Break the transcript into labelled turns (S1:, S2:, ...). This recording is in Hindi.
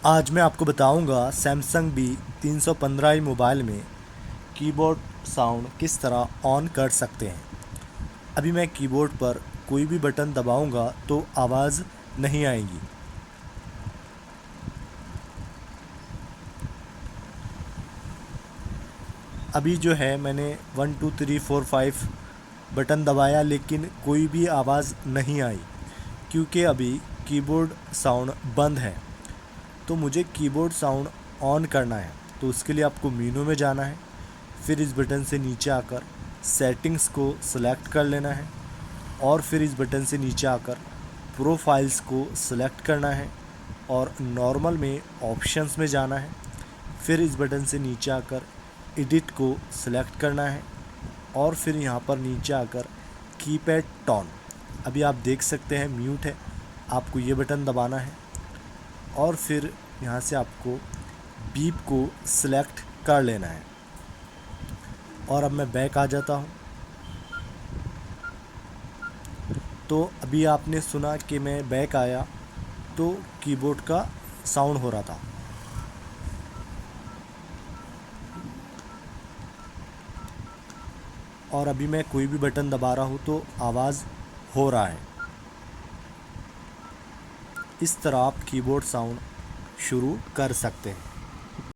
S1: आज मैं आपको बताऊंगा सैमसंग बी 315 मोबाइल में कीबोर्ड साउंड किस तरह ऑन कर सकते हैं। अभी मैं कीबोर्ड पर कोई भी बटन दबाऊंगा तो आवाज़ नहीं आएगी। अभी जो है मैंने 1 2 3 4 5 बटन दबाया लेकिन कोई भी आवाज़ नहीं आई क्योंकि अभी कीबोर्ड साउंड बंद है। तो मुझे कीबोर्ड साउंड ऑन करना है तो उसके लिए आपको मेनू में जाना है, फिर इस बटन से नीचे आकर सेटिंग्स को सिलेक्ट कर लेना है और फिर इस बटन से नीचे आकर प्रोफाइल्स को सिलेक्ट करना है और नॉर्मल में ऑप्शंस में जाना है। फिर इस बटन से नीचे आकर एडिट को सिलेक्ट करना है और फिर यहाँ पर नीचे आकर कीपैड टोन, अभी आप देख सकते हैं म्यूट है, आपको ये बटन दबाना है और फिर यहाँ से आपको बीप को सिलेक्ट कर लेना है। और अब मैं बैक आ जाता हूँ। तो अभी आपने सुना कि मैं बैक आया तो कीबोर्ड का साउंड हो रहा था। और अभी मैं कोई भी बटन दबा रहा हूँ तो आवाज़ हो रहा है। इस तरह आप कीबोर्ड साउंड शुरू कर सकते हैं।